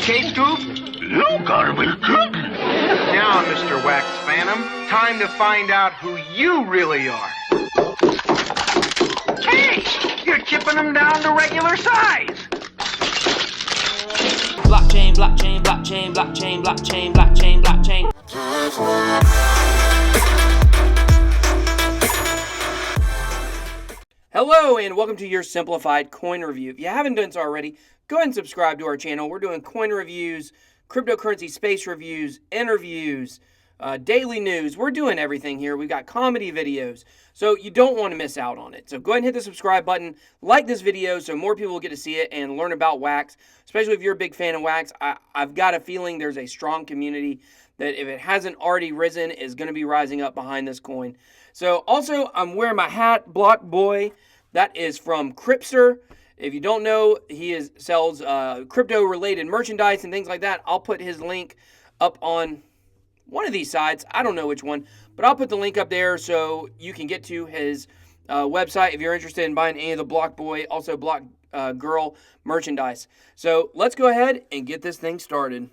okay, Scoop? You gotta be kidding. Now, Mr. Wax Phantom, time to find out who you really are. Hey, you're chipping them down to regular size. Blockchain, blockchain, blockchain, blockchain, blockchain, blockchain, blockchain. Hello and welcome to your simplified coin review. If you haven't done so already, go ahead and subscribe to our channel. We're doing coin reviews, cryptocurrency space reviews, interviews, daily news. We're doing everything here. We've got comedy videos, so you don't want to miss out on it. So go ahead and hit the subscribe button, like this video so more people will get to see it and learn about Wax, especially if you're a big fan of Wax. I've got a feeling there's a strong community that, if it hasn't already risen, is going to be rising up behind this coin. So also, I'm wearing my hat, Block Boy. That is from Crypster. If you don't know, he sells crypto-related merchandise and things like that. I'll put his link up on one of these sites. I don't know which one, but I'll put the link up there so you can get to his website if you're interested in buying any of the Block Boy, also Block Girl merchandise. So let's go ahead and get this thing started.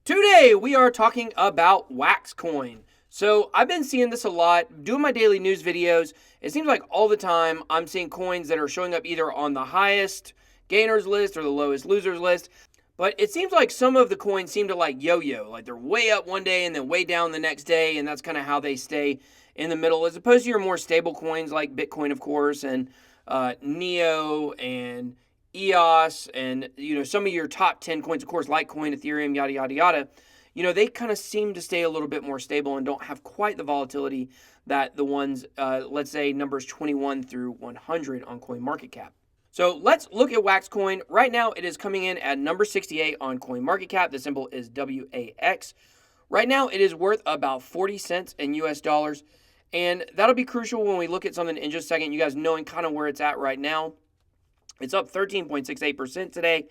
Today, we are talking about Wax Coin. So I've been seeing this a lot, doing my daily news videos. It seems like all the time I'm seeing coins that are showing up either on the highest gainers list or the lowest losers list. But it seems like some of the coins seem to like yo-yo, like they're way up one day and then way down the next day, and that's kind of how they stay in the middle, as opposed to your more stable coins like Bitcoin, of course, and Neo and EOS, and some of your top 10 coins, of course, Litecoin, Ethereum, yada yada yada. They kind of seem to stay a little bit more stable and don't have quite the volatility that the ones, let's say, numbers 21 through 100 on CoinMarketCap. So let's look at Wax Coin. Right now, it is coming in at number 68 on CoinMarketCap. The symbol is WAX. Right now, it is worth about 40 cents in US dollars. And that'll be crucial when we look at something in just a second. You guys knowing kind of where it's at right now. It's up 13.68% today.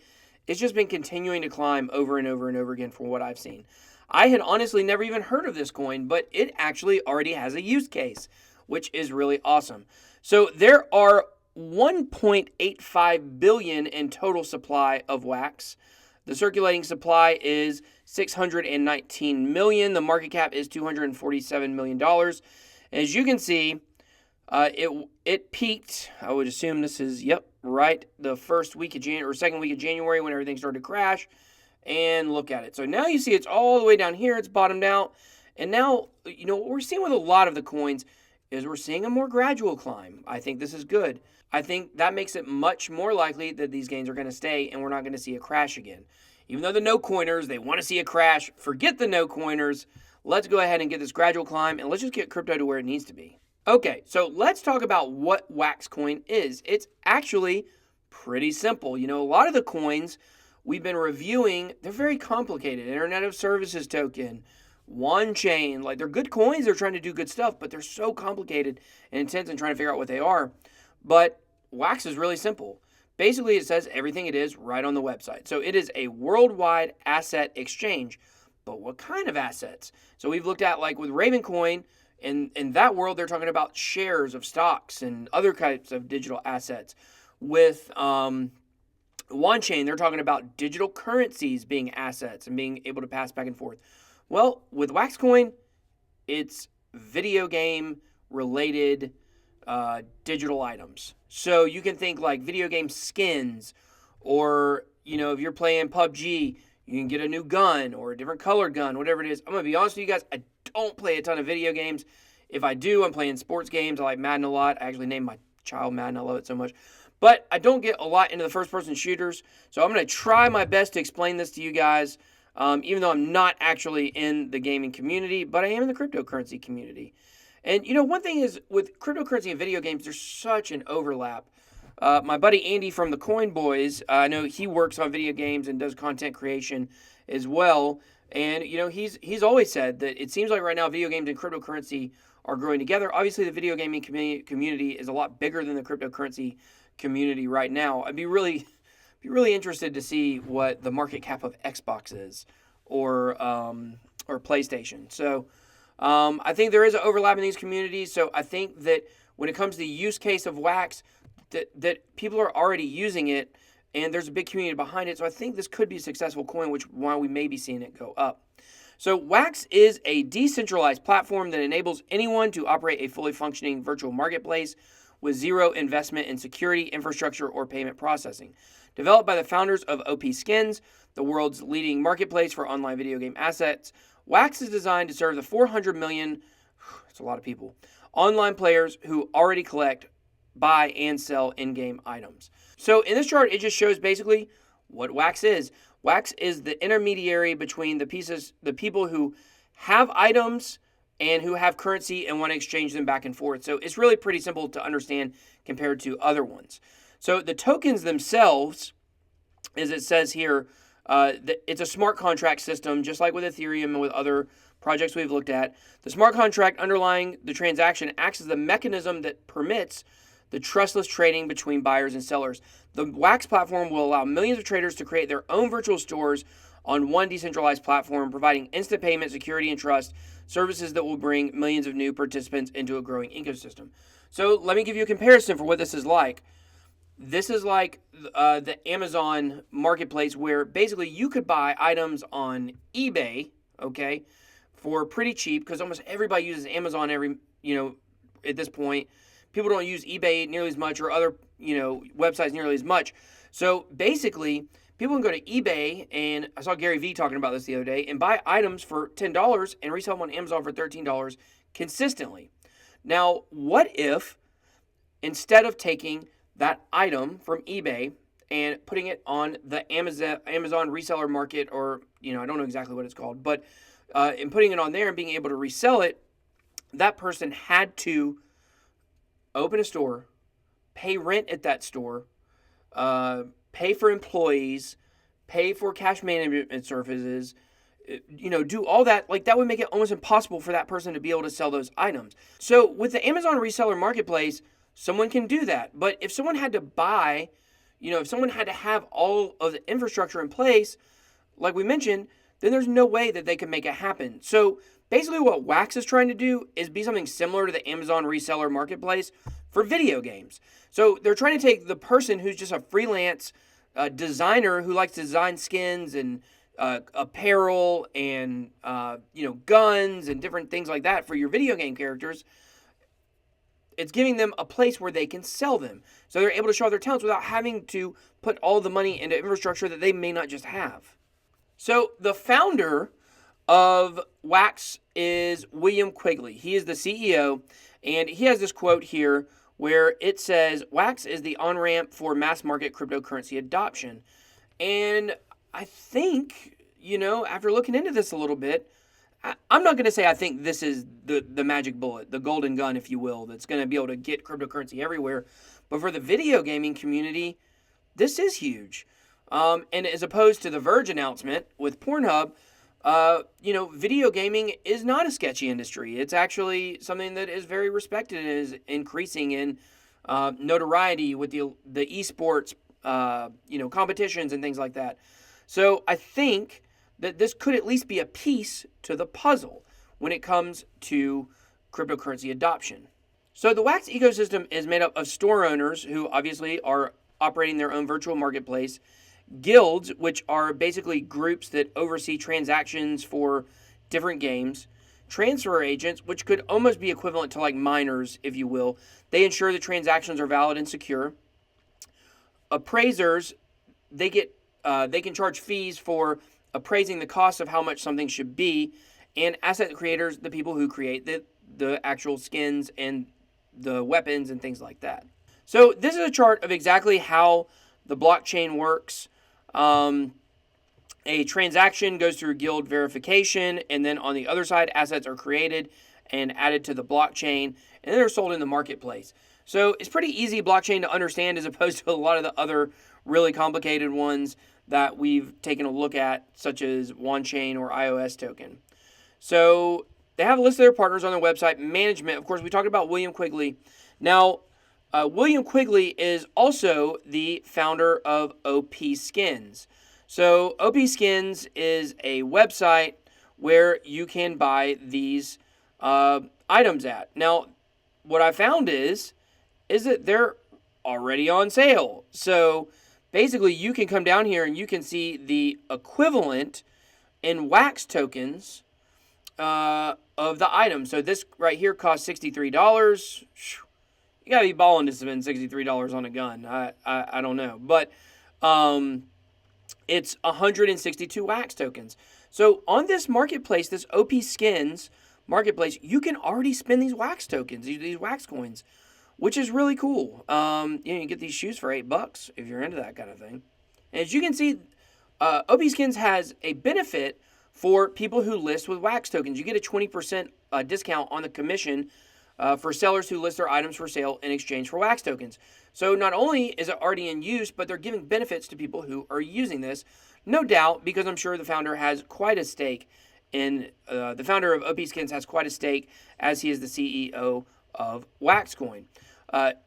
It's just been continuing to climb over and over and over again from what I've seen. I had honestly never even heard of this coin, but it actually already has a use case, which is really awesome. So there are 1.85 billion in total supply of Wax. The circulating supply is 619 million. The market cap is $247 million. As you can see, it peaked. I would assume this is, right, the first week of January or second week of January when everything started to crash. And look at it. So now you see it's all the way down here. It's bottomed out. And now, what we're seeing with a lot of the coins is we're seeing a more gradual climb. I think this is good. I think that makes it much more likely that these gains are going to stay and we're not going to see a crash again. Even though the no-coiners, they want to see a crash, forget the no-coiners. Let's go ahead and get this gradual climb and let's just get crypto to where it needs to be. Okay, so let's talk about what Wax Coin is. It's actually pretty simple. A lot of the coins we've been reviewing, they're very complicated. Internet of Services token, One Chain, like they're good coins, they're trying to do good stuff, but they're so complicated and intense in trying to figure out what they are. But Wax is really simple. Basically, it says everything it is right on the website. So it is a worldwide asset exchange. But what kind of assets? So we've looked at, like with Ravencoin, in that world, they're talking about shares of stocks and other types of digital assets. With OneChain, they're talking about digital currencies being assets and being able to pass back and forth. Well, with Wax Coin, it's video game related digital items. So you can think like video game skins, or if you're playing PUBG, you can get a new gun or a different colored gun, whatever it is. I'm going to be honest with you guys, I don't play a ton of video games. If I do, I'm playing sports games. I like Madden a lot. I actually named my child Madden. I love it so much. But I don't get a lot into the first-person shooters. So I'm going to try my best to explain this to you guys, even though I'm not actually in the gaming community, but I am in the cryptocurrency community. And, one thing is, with cryptocurrency and video games, there's such an overlap. My buddy Andy from the Coin Boys, I know he works on video games and does content creation as well. And, he's always said that it seems like right now video games and cryptocurrency are growing together. Obviously, the video gaming community is a lot bigger than the cryptocurrency community right now. I'd be really interested to see what the market cap of Xbox is, or PlayStation. So I think there is an overlap in these communities. So I think that when it comes to the use case of Wax, that people are already using it and there's a big community behind it. So I think this could be a successful coin, which is why we may be seeing it go up. So Wax is a decentralized platform that enables anyone to operate a fully functioning virtual marketplace with zero investment in security, infrastructure, or payment processing. Developed by the founders of OP Skins, the world's leading marketplace for online video game assets, Wax is designed to serve the 400 million, that's a lot of people, online players who already collect, buy, and sell in-game items. So in this chart, it just shows basically what Wax is. Wax is the intermediary between the people who have items and who have currency and want to exchange them back and forth. So it's really pretty simple to understand compared to other ones. So the tokens themselves, as it says here, it's a smart contract system, just like with Ethereum and with other projects we've looked at. The smart contract underlying the transaction acts as the mechanism that permits the trustless trading between buyers and sellers. The Wax platform will allow millions of traders to create their own virtual stores on one decentralized platform, providing instant payment, security, and trust, services that will bring millions of new participants into a growing ecosystem. So let me give you a comparison for what this is like. This is like the Amazon marketplace, where basically you could buy items on eBay, okay, for pretty cheap, because almost everybody uses Amazon at this point. People don't use eBay nearly as much, or other, websites nearly as much. So basically, people can go to eBay, and I saw Gary Vee talking about this the other day, and buy items for $10 and resell them on Amazon for $13 consistently. Now, what if instead of taking that item from eBay and putting it on the Amazon reseller market, or, I don't know exactly what it's called, but and putting it on there and being able to resell it, that person had to open a store, pay rent at that store, pay for employees, pay for cash management services, do all that. Like, that would make it almost impossible for that person to be able to sell those items. So with the Amazon reseller marketplace, someone can do that. But if someone had to buy, if someone had to have all of the infrastructure in place, like we mentioned, then there's no way that they could make it happen. So basically what Wax is trying to do is be something similar to the Amazon reseller marketplace for video games. So they're trying to take the person who's just a freelance designer who likes to design skins and apparel and guns and different things like that for your video game characters. It's giving them a place where they can sell them, so they're able to show their talents without having to put all the money into infrastructure that they may not just have. So the founder of Wax is William Quigley. He is the CEO, and he has this quote here where it says, "Wax is the on-ramp for mass market cryptocurrency adoption." And I think, after looking into this a little bit, I'm not going to say I think this is the magic bullet, the golden gun, if you will, that's going to be able to get cryptocurrency everywhere. But for the video gaming community, this is huge. And as opposed to the Verge announcement with Pornhub, video gaming is not a sketchy industry. It's actually something that is very respected and is increasing in notoriety with the esports, competitions and things like that. So I think that this could at least be a piece to the puzzle when it comes to cryptocurrency adoption. So the Wax ecosystem is made up of store owners who obviously are operating their own virtual marketplace, guilds, which are basically groups that oversee transactions for different games, transfer agents, which could almost be equivalent to like miners, if you will. They ensure the transactions are valid and secure. Appraisers, they can charge fees for appraising the cost of how much something should be, and asset creators, the people who create the actual skins and the weapons and things like that. So this is a chart of exactly how the blockchain works. A transaction goes through guild verification, and then on the other side, assets are created and added to the blockchain, and then they're sold in the marketplace. So it's pretty easy blockchain to understand as opposed to a lot of the other really complicated ones that we've taken a look at, such as OneChain or iOS token. So they have a list of their partners on their website. Management, of course, we talked about William Quigley. Now, William Quigley is also the founder of OP Skins. So OP Skins is a website where you can buy these items at. Now, what I found is that they're already on sale. So basically you can come down here and you can see the equivalent in wax tokens of the item. So this right here costs $63. You gotta be balling to spend $63 on a gun. I don't know, but it's 162 wax tokens. So on this marketplace, this OP Skins marketplace, you can already spend these wax tokens, these wax coins, which is really cool. You can get these shoes for $8 if you're into that kind of thing. And as you can see, OP Skins has a benefit for people who list with wax tokens. You get a 20% discount on the commission for sellers who list their items for sale in exchange for wax tokens. So not only is it already in use, but they're giving benefits to people who are using this. No doubt, because I'm sure the founder has quite a stake in, the founder of OP Skins has quite a stake, as he is the CEO of Waxcoin.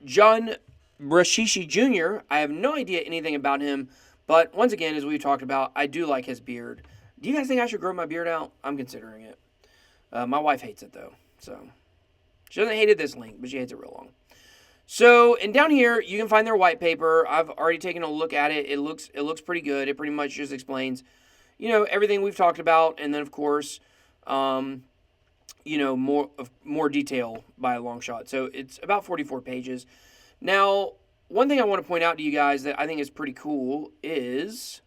John Brashishi Jr., I have no idea anything about him, but once again, as we've talked about, I do like his beard. Do you guys think I should grow my beard out? I'm considering it. My wife hates it, though, so she doesn't hate it this link, but she hates it real long. So, and down here, you can find their white paper. I've already taken a look at it. It looks pretty good. It pretty much just explains, everything we've talked about, and then, of course, more detail by a long shot. So, it's about 44 pages. Now, one thing I want to point out to you guys that I think is pretty cool is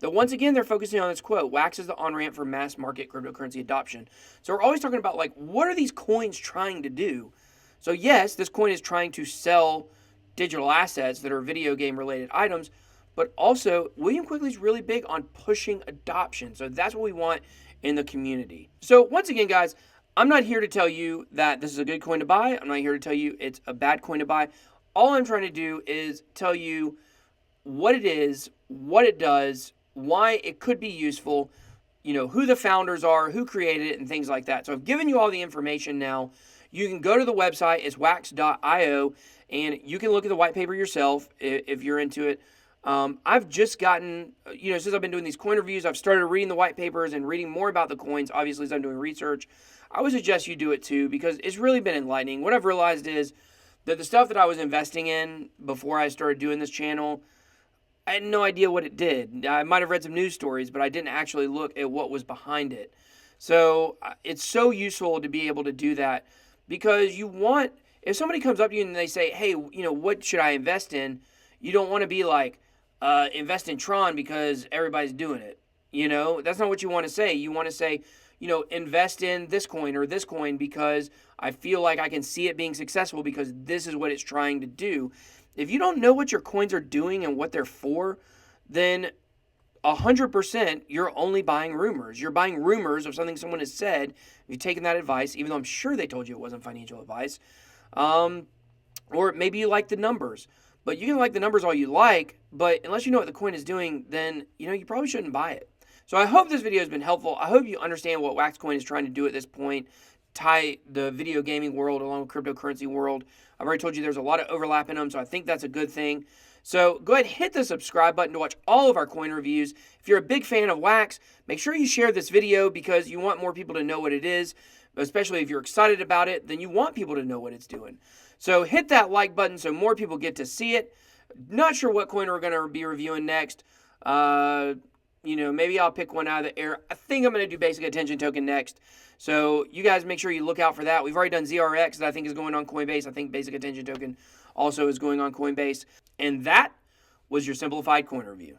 that once again, they're focusing on this quote, wax is the on-ramp for mass market cryptocurrency adoption. So, we're always talking about, what are these coins trying to do? So yes, this coin is trying to sell digital assets that are video game related items, but also William Quigley's really big on pushing adoption. So that's what we want in the community. So once again, guys, I'm not here to tell you that this is a good coin to buy. I'm not here to tell you it's a bad coin to buy. All I'm trying to do is tell you what it is, what it does, why it could be useful, who the founders are, who created it, and things like that. So I've given you all the information now. You can go to the website, it's wax.io, and you can look at the white paper yourself if you're into it. I've just gotten, since I've been doing these coin reviews, I've started reading the white papers and reading more about the coins, obviously, as I'm doing research. I would suggest you do it too, because it's really been enlightening. What I've realized is that the stuff that I was investing in before I started doing this channel, I had no idea what it did. I might have read some news stories, but I didn't actually look at what was behind it. So it's so useful to be able to do that. Because if somebody comes up to you and they say, hey, what should I invest in? You don't want to be like, invest in Tron because everybody's doing it. That's not what you want to say. You want to say, invest in this coin or this coin because I feel like I can see it being successful because this is what it's trying to do. If you don't know what your coins are doing and what they're for, then 100% you're only buying rumors. You're buying rumors of something someone has said. You've taken that advice, even though I'm sure they told you it wasn't financial advice. Or maybe you like the numbers. But you can like the numbers all you like, but unless you know what the coin is doing, then you probably shouldn't buy it. So I hope this video has been helpful. I hope you understand what Waxcoin is trying to do at this point, tie the video gaming world along with cryptocurrency world. I've already told you there's a lot of overlap in them, so I think that's a good thing. So go ahead and hit the subscribe button to watch all of our coin reviews. If you're a big fan of Wax, make sure you share this video because you want more people to know what it is, especially if you're excited about it, then you want people to know what it's doing. So hit that like button so more people get to see it. Not sure what coin we're going to be reviewing next. Maybe I'll pick one out of the air. I think I'm going to do Basic Attention Token next. So you guys make sure you look out for that. We've already done ZRX that I think is going on Coinbase. I think Basic Attention Token also is going on Coinbase. And that was your simplified coin review.